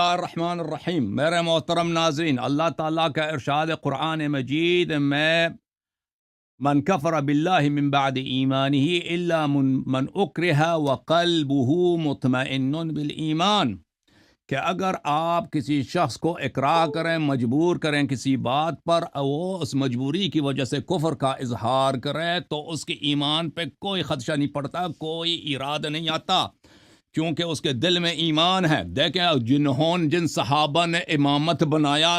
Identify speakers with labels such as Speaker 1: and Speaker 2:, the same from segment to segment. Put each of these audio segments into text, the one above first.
Speaker 1: الرحمن الرحیم. میرے محترم ناظرین، اللہ تعالیٰ کا ارشاد قرآن مجید میں من کفر باللہ من بعد ایمانہ الا من اکرہ وقلبہ مطمئن بالایمان، کہ اگر آپ کسی شخص کو اکراہ کریں، مجبور کریں کسی بات پر، وہ اس مجبوری کی وجہ سے کفر کا اظہار کرے تو اس کے ایمان پہ کوئی خدشہ نہیں پڑتا، کوئی ارادہ نہیں آتا، کیونکہ اس کے دل میں ایمان ہے. دیکھیں جن صحابہ نے امامت بنایا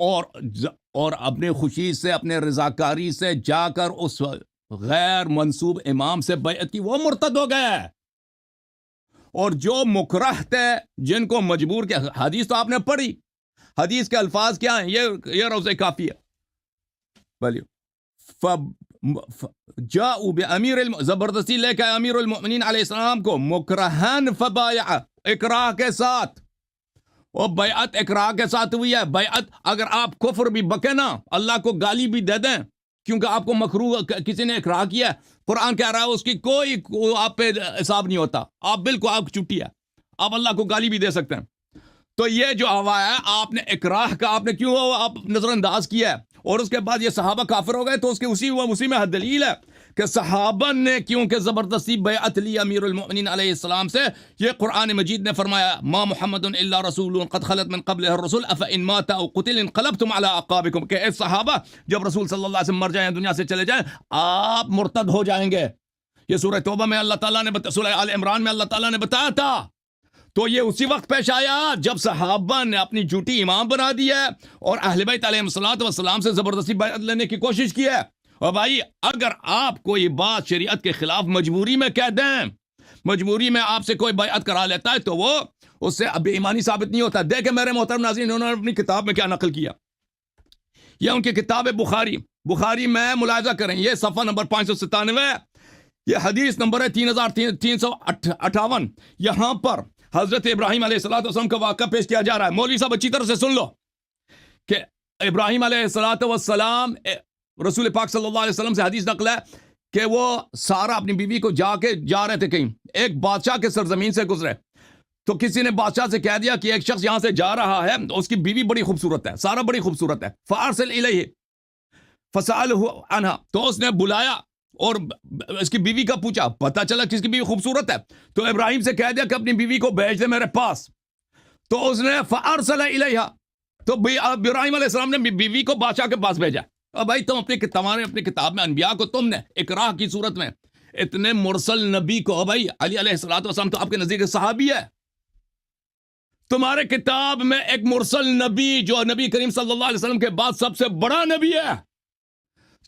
Speaker 1: اور اپنی خوشی سے، اپنے رضاکاری سے جا کر اس غیر منسوب امام سے بیعت کی، وہ مرتد ہو گئے. اور جو مکرہ تھے، جن کو مجبور کیا، حدیث تو آپ نے پڑھی، حدیث کے الفاظ کیا ہیں، یہ روضہ کافی ہے. بولیے جاؤ بامیر زبردستی لے کے امیر المؤمنین علیہ السلام کو مکرہن فبایع، اکراہ کے ساتھ. وہ بیعت اکراہ کے ساتھ ہوئی ہے. بیعت اگر آپ کفر بھی بکے نا، اللہ کو گالی بھی دے دیں کیونکہ آپ کو مکروہ کسی نے اکراہ کیا ہے، قرآن کہہ رہا ہے اس کی کوئی آپ پہ حساب نہیں ہوتا، آپ بالکل آپ چھٹی ہے، آپ اللہ کو گالی بھی دے سکتے ہیں. تو یہ جو ہوا ہے، آپ نے اکراہ کا آپ نے کیوں آپ نظر انداز کیا ہے، اور اس کے بعد یہ صحابہ کافر ہو گئے، تو اس کے اسی میں دلیل ہے کہ صحابہ نے کیونکہ زبردستی بیعت لی امیر المؤمنین علیہ السلام سے. یہ قرآن مجید نے فرمایا ما محمد الا رسول قد خلت من قبلہ الرسل افان مات او قتل انقلبتم علی اعقابکم، کہ اے صحابہ جب رسول صلی اللہ علیہ وسلم مر جائیں، دنیا سے چلے جائیں، آپ مرتد ہو جائیں گے. یہ سورہ توبہ میں اللہ تعالیٰ نے سورہ آل عمران میں اللہ تعالیٰ نے بتایا تھا. تو یہ اسی وقت پیش آیا جب صحابہ نے اپنی جھوٹی امام بنا دی ہے اور اہل بیت علیہ الصلوۃ والسلام سے زبردستی بیعت لینے کی کوشش کی ہے. اور بھائی اگر آپ کوئی بات شریعت کے خلاف مجبوری میں کہہ دیں، مجبوری میں آپ سے کوئی بیعت کرا لیتا ہے، تو وہ اس سے بے ایمانی ثابت نہیں ہوتا. دیکھیں میرے محترم ناظرین، انہوں نے اپنی کتاب میں کیا نقل کیا. یہ ان کی کتاب ہے بخاری میں ملاحظہ کریں، یہ صفحہ نمبر 597، یہ حدیث نمبر ہے 3358. یہاں پر حضرت ابراہیم علیہ السلام کا واقعہ پیش کیا جا رہا ہے. مولوی صاحب اچھی طرح سے سن لو کہ ابراہیم علیہ السلام رسول پاک صلی اللہ علیہ وسلم سے حدیث نقل ہے کہ وہ سارا اپنی بیوی کو جا رہے تھے کہیں، ایک بادشاہ کے سرزمین سے گزرے، تو کسی نے بادشاہ سے کہہ دیا کہ ایک شخص یہاں سے جا رہا ہے، اس کی بیوی بڑی خوبصورت ہے، سارا بڑی خوبصورت ہے، فارسل الیہ فسألہ عنہا، تو اس نے بلایا اور اس کی بیوی کا پوچھا، پتہ چلا کس کی بیوی خوبصورت ہے، تو ابراہیم سے کہہ دیا کہ اپنی بیوی کو بھیج دے میرے پاس. تو اس نے فارسل الیہا، تو ابراہیم علیہ السلام نے بیوی کو بادشاہ کے پاس بھیجا. اور بھائی تم اپنی کتاب میں انبیاء کو تم نے اکراہ کی صورت میں اتنے مرسل نبی کو، بھائی علی علیہ السلام تو آپ کے نزدیک صحابی ہے، تمہارے کتاب میں ایک مرسل نبی جو نبی کریم صلی اللہ علیہ وسلم کے بعد سب سے بڑا نبی ہے،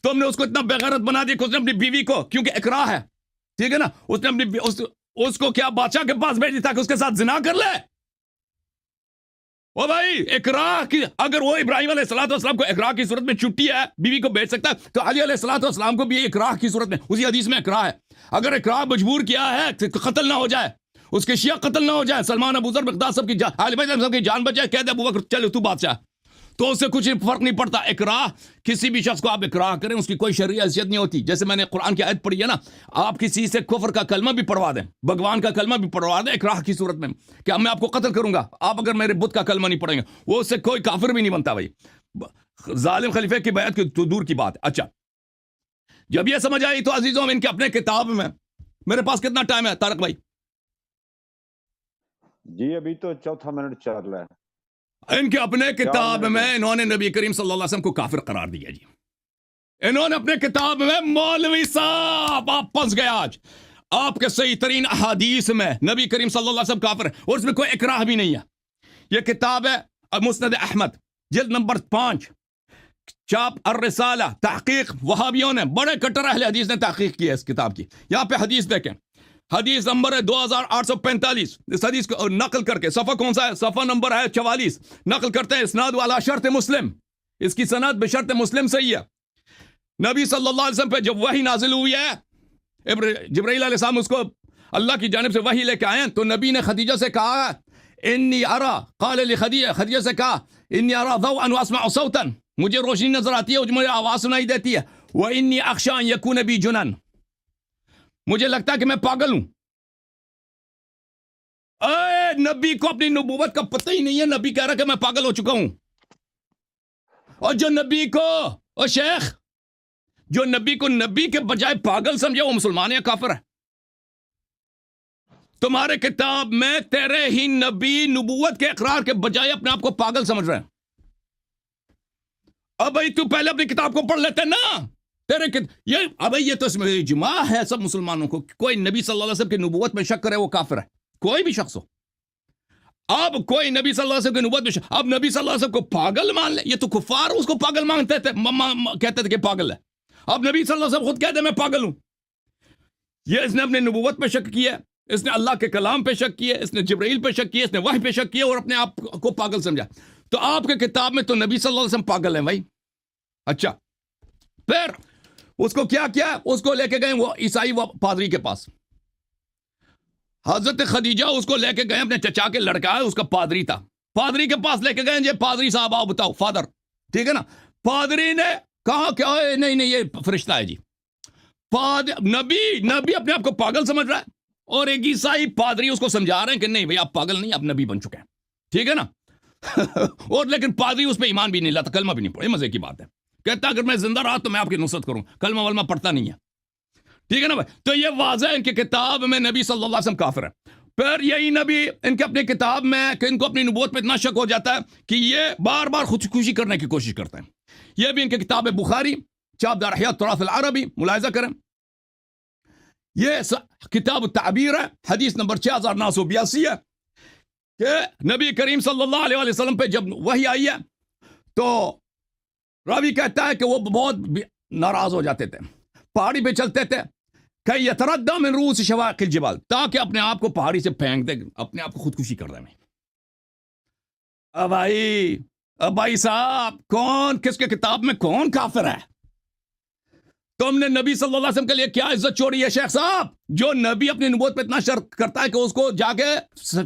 Speaker 1: تم نے اس کو اتنا بےغیرت بنا دیا کہ اس نے اپنی بیوی کو، کیونکہ اکراہ ہے، ٹھیک ہے نا، اس نے اپنی اس کو کیا بادشاہ کے پاس بھیج دیا کہ اس کے ساتھ زنا کر لے. او بھائی اکراہ کی، اگر وہ ابراہیم علیہ السلام کو اکراہ کی صورت میں چھٹی ہے، بیوی کو بھیج سکتا ہے، تو علی علیہ السلام کو بھی اکراہ کی صورت میں، اسی حدیث میں اکراہ ہے. اگر اکراہ مجبور کیا ہے تو قتل نہ ہو جائے، اس کے شیعہ قتل نہ ہو جائے، سلمان ابو ذر مقداد سب کی اہل بیت سب کی جان بچ جائے، کہہ دے ابو بکر چلو تو بادشاہ، تو اس سے کچھ فرق نہیں پڑتا. اکراہ کسی بھی شخص کو آپ اکراہ کریں، اس کی کوئی شرعی حیثیت نہیں ہوتی. جیسے میں نے قرآن کی آیت پڑھی ہے نا، آپ کسی سے کفر کا کلمہ بھی پڑھوا دیں، بھگوان کا کلمہ بھی پڑھوا دیں اکراہ کی صورت میں، کہ میں آپ کو قتل کروں گا، آپ اگر میرے بت کا کلمہ نہیں پڑھیں گے، وہ اس سے کوئی کافر بھی نہیں بنتا. بھائی ظالم خلیفے کی بیعت کی تو دور کی بات ہے. اچھا جب یہ سمجھ آئی تو عزیزوں، ان کے اپنے کتاب میں، میرے پاس کتنا ٹائم ہے طارق بھائی؟
Speaker 2: جی ابھی تو 4 منٹ چل رہا ہے.
Speaker 1: ان کے اپنے کتاب میں انہوں نے نبی کریم صلی اللہ علیہ وسلم کو کافر قرار دیا. جی انہوں نے اپنے کتاب میں، مولوی صاحب آپ پھنس گئے آج، آپ کے صحیح ترین احادیث میں نبی کریم صلی اللہ علیہ وسلم کافر ہے، اور اس میں کوئی اکراہ بھی نہیں ہے. یہ کتاب ہے مسند احمد، جلد نمبر 5، چاپ الرسالہ، تحقیق وہابیوں نے، بڑے کٹر اہل حدیث نے تحقیق کی ہے اس کتاب کی. یہاں پہ حدیث دیکھیں، حدیث نمبر ہے 2845. اس حدیث کو نقل کر کے، صفحہ کون سا ہے؟ صفحہ نمبر ہے 44. نقل کرتے ہیں اسناد والا شرط مسلم، اس کی سند بشرط مسلم صحیح ہے. نبی صلی اللہ علیہ وسلم پہ جب وحی نازل ہوئی ہے، جبرائیل علیہ السلام اس کو اللہ کی جانب سے وحی لے کے آئے ہیں، تو نبی نے خدیجہ سے کہا انی ارا، قال خدیجہ سے کہا انی ارا ضوءا واسمع صوتا، مجھے روشنی نظر آتی ہے اور مجھے آواز سنائی دیتی ہے، وانی اخشى ان یکون بی جنن، مجھے لگتا ہے کہ میں پاگل ہوں. اے نبی کو اپنی نبوت کا پتہ ہی نہیں ہے. نبی کہہ رہا کہ میں پاگل ہو چکا ہوں. اور جو نبی کو او شیخ جو نبی کو نبی کے بجائے پاگل سمجھے وہ مسلمان یا کافر ہے. تمہارے کتاب میں تیرے ہی نبی نبوت کے اقرار کے بجائے اپنے آپ کو پاگل سمجھ رہے ہیں. اب بھائی تو پہلے اپنی کتاب کو پڑھ لیتے نا. یہ تو اس میں اجماع ہے سب مسلمانوں کو. کوئی نبی صلی اللہ علیہ وسلم کی نبوت میں شک کرے وہ کافر ہے. کوئی بھی شخص ہو. اب کوئی نبی صلی اللہ علیہ وسلم کی نبوت میں شک, اب نبی صلی اللہ علیہ وسلم کو پاگل مان لے. یہ تو کفار اس کو پاگل مانتے تھے, کہتے تھے کہ پاگل ہے. اب نبی صلی اللہ علیہ وسلم خود کہتے ہیں میں پاگل ہوں. یہ اس نے اپنے نبوت پہ شک کیا, اس نے اللہ کے کلام پہ شک کیا, اس نے جبرائیل پہ شک کیا, اس نے وحی پہ شک کیا اور اپنے آپ کو پاگل سمجھا. تو آپ کے کتاب میں تو نبی صلی اللہ علیہ وسلم پاگل ہیں بھائی. اچھا پھر اس کو کیا کیا, اس کو لے کے گئے وہ عیسائی وہ پادری کے پاس. حضرت خدیجہ اس کو لے کے گئے, اپنے چچا کے لڑکا ہے اس کا پادری تھا, پادری کے پاس لے کے گئے. یہ پادری صاحب آؤ بتاؤ فادر, ٹھیک ہے نا. پادری نے کہا کہ نہیں یہ فرشتہ ہے جی. نبی اپنے آپ کو پاگل سمجھ رہا ہے اور ایک عیسائی پادری اس کو سمجھا رہے ہیں کہ نہیں بھائی آپ پاگل نہیں, آپ نبی بن چکے ہیں, ٹھیک ہے نا. اور لیکن پادری اس پہ ایمان بھی نہیں لاتا, کلمہ بھی نہیں پڑھے. مزے کی بات ہے, کہتا اگر میں زندہ رہا تو میں آپ کی نصرت کروں, کلمہ ولمہ پڑھتا نہیں ہے, ٹھیک ہے نا بھائی. تو یہ واضح ہے ان کی کتاب میں نبی صلی اللہ علیہ وسلم کافر ہے. پھر یہی نبی ان کے اپنی کتاب میں کہ ان کو اپنی نبوت پہ اتنا شک ہو جاتا ہے کہ یہ بار بار خودکشی کرنے کی کوشش کرتے ہیں. یہ بھی ان کی کتاب بخاری چاپ دار احیاء التراث العربی ملاحظہ کریں. یہ کتاب التعبیر ہے, حدیث نمبر 6982 ہے کہ نبی کریم صلی اللہ علیہ وسلم پہ جب وحی آئی ہے تو راوی کہتا ہے کہ وہ بہت ناراض ہو جاتے تھے, پہاڑی پہ چلتے تھے کہ یتردد من رؤوس شواق الجبال, تاکہ اپنے آپ کو پہاڑی سے پھینک دے, اپنے آپ کو خودکشی کر دیں. اب بھائی صاحب کون کس کے کتاب میں کون کافر ہے؟ تم نے نبی صلی اللہ علیہ وسلم کے لیے کیا عزت چھوڑی ہے شیخ صاحب؟ جو نبی اپنی نبوت پہ اتنا شرط کرتا ہے کہ اس کو جا کے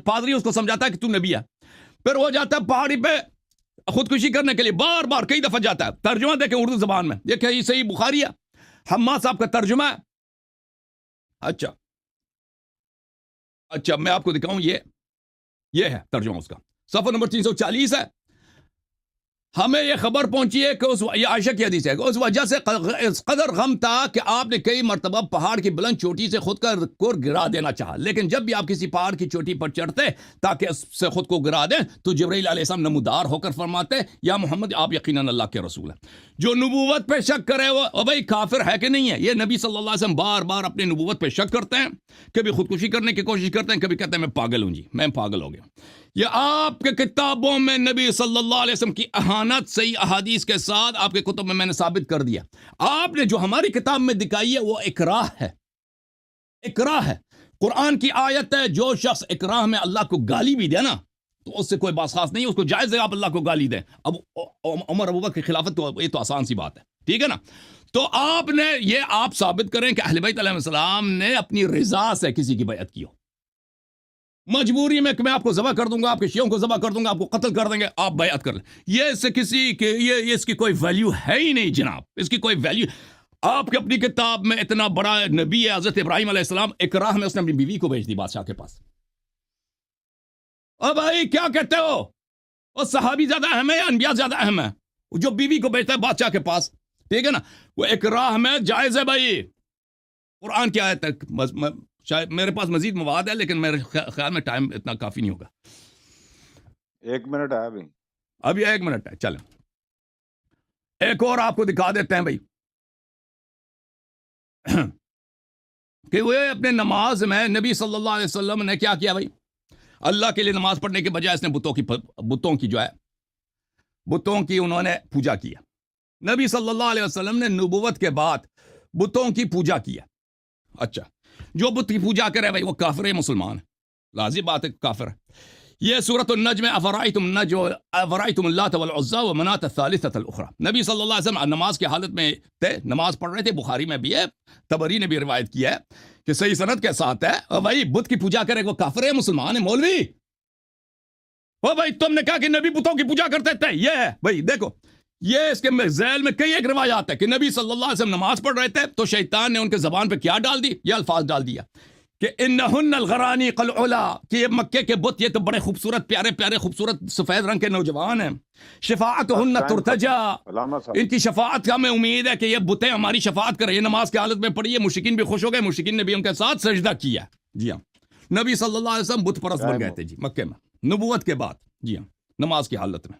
Speaker 1: پادری اس کو سمجھاتا ہے کہ تو نبی ہے, پھر وہ جاتا ہے پہاڑی پہ خودکشی کرنے کے لیے, بار بار کئی دفعہ جاتا ہے. ترجمہ دیکھیں اردو زبان میں, یہ کہ صحیح بخاری ہے, حماد صاحب کا ترجمہ ہے. اچھا میں آپ کو دکھاؤں, یہ ہے ترجمہ اس کا, صفحہ نمبر 340 ہے. ہمیں یہ خبر پہنچی ہے کہ یہ عائشہ کی حدیث ہے کہ اس وجہ سے قدر غم تھا کہ آپ نے کئی مرتبہ پہاڑ کی بلند چوٹی سے خود کو گرا دینا چاہا, لیکن جب بھی آپ کسی پہاڑ کی چوٹی پر چڑھتے تاکہ اس سے خود کو گرا دیں تو جبرائیل علیہ السلام نمودار ہو کر فرماتے یا محمد آپ یقیناً اللہ کے رسول ہیں. جو نبوت پہ شک کرے وہ بھائی کافر ہے کہ نہیں ہے؟ یہ نبی صلی اللہ علیہ وسلم بار بار اپنی نبوت پہ شک کرتے ہیں, کبھی خودکشی کرنے کی کوشش کرتے ہیں, کبھی کہتے ہیں میں پاگل ہوں جی, میں پاگل ہو گیا. یہ آپ کے کتابوں میں نبی صلی اللہ علیہ وسلم کی اہانت صحیح احادیث کے ساتھ آپ کے کتب میں نے ثابت کر دیا. آپ نے جو ہماری کتاب میں دکھائی ہے وہ اکراہ ہے, اکراہ ہے. قرآن کی آیت ہے, جو شخص اکراہ میں اللہ کو گالی بھی دے نا تو اس سے کوئی بات خاص نہیں ہے, اس کو جائز ہے آپ اللہ کو گالی دیں. اب عمر ابوبکر کی خلافت تو یہ تو آسان سی بات ہے, ٹھیک ہے نا. تو آپ ثابت کریں کہ اہل بیت علیہ السلام نے اپنی رضا سے کسی کی بیعت کی ہو, مجبوری میں کہ میں آپ کو ذبح کر دوں گا, آپ کے شیعوں کو ذبح کر دوں گا, آپ کو قتل کر دیں گے, آپ بیعت کر لیں. یہ اس سے یہ اس کی کوئی ویلیو ہے ہی نہیں جناب, اس کی کوئی ویلیو. آپ کے اپنی کتاب میں اتنا بڑا نبی ہے حضرت ابراہیم علیہ السلام, اکراہ میں اس نے اپنی بیوی کو بھیج دی بادشاہ کے پاس. اب بھائی کیا کہتے ہو, وہ صحابی زیادہ اہم ہے یا انبیاء زیادہ اہم ہے؟ جو بیوی کو بھیجتا ہے بادشاہ کے پاس, ٹھیک ہے نا, وہ اکراہ میں جائز ہے بھائی. قرآن کی آیت تک شاید میرے پاس مزید مواد ہے لیکن میرے خیال میں ٹائم اتنا کافی نہیں ہوگا.
Speaker 2: 1 منٹ ہے
Speaker 1: ابھی 1 منٹ ہے, چلیں ایک اور آپ کو دکھا دیتے ہیں بھائی کہ وہ اپنے نماز میں نبی صلی اللہ علیہ وسلم نے کیا کیا بھائی, اللہ کے لیے نماز پڑھنے کے بجائے اس نے بتوں کی انہوں نے پوجا کیا. نبی صلی اللہ علیہ وسلم نے نبوت کے بعد بتوں کی پوجا کیا. اچھا جو بت کی پوجا کرے بھائی وہ کافر ہے, مسلمان ہے, لازم بات ہے کافر ہے. یہ سورۃ النجم افرائیتم اللات والعزی ومناۃ الثالثۃ الاخری. نبی صلی اللہ علیہ وسلم نماز کی حالت میں تھے, نماز پڑھ رہے تھے, بخاری میں بھی ہے, طبری نے بھی روایت کیا ہے کہ صحیح سند کے ساتھ ہے. اور بھائی بت کی پوجا کرے وہ کافر ہے, مسلمان ہے. مولوی او بھائی تم نے کہا کہ نبی بتوں کی پوجا کرتے تھے, یہ ہے بھائی دیکھو, یہ اس کے ذیل میں کئی ایک روایات ہے کہ نبی صلی اللہ علیہ وسلم نماز پڑھ رہے تھے تو شیطان نے ان کے زبان پہ کیا ڈال دی, یہ الفاظ ڈال دیا کہ انہن الغرانیق العلا، کہ یہ مکے کے بت، یہ تو بڑے خوبصورت پیارے پیارے خوبصورت سفید رنگ کے نوجوان ہیں. شفاعتہن ترتجا،
Speaker 2: علامہ صاحب
Speaker 1: ان کی شفاعت کا ہمیں امید ہے کہ یہ بتیں ہماری شفاعت کریں. یہ نماز کی حالت میں پڑھی ہے، مشرکین بھی خوش ہو گئے، مشرکین نے بھی ان کے ساتھ سجدہ کیا. جی ہاں، نبی صلی اللہ علیہ وسلم بت پرست بن گئے تھے جی مکے میں نبوت کے بعد. جی ہاں، نماز کی حالت میں.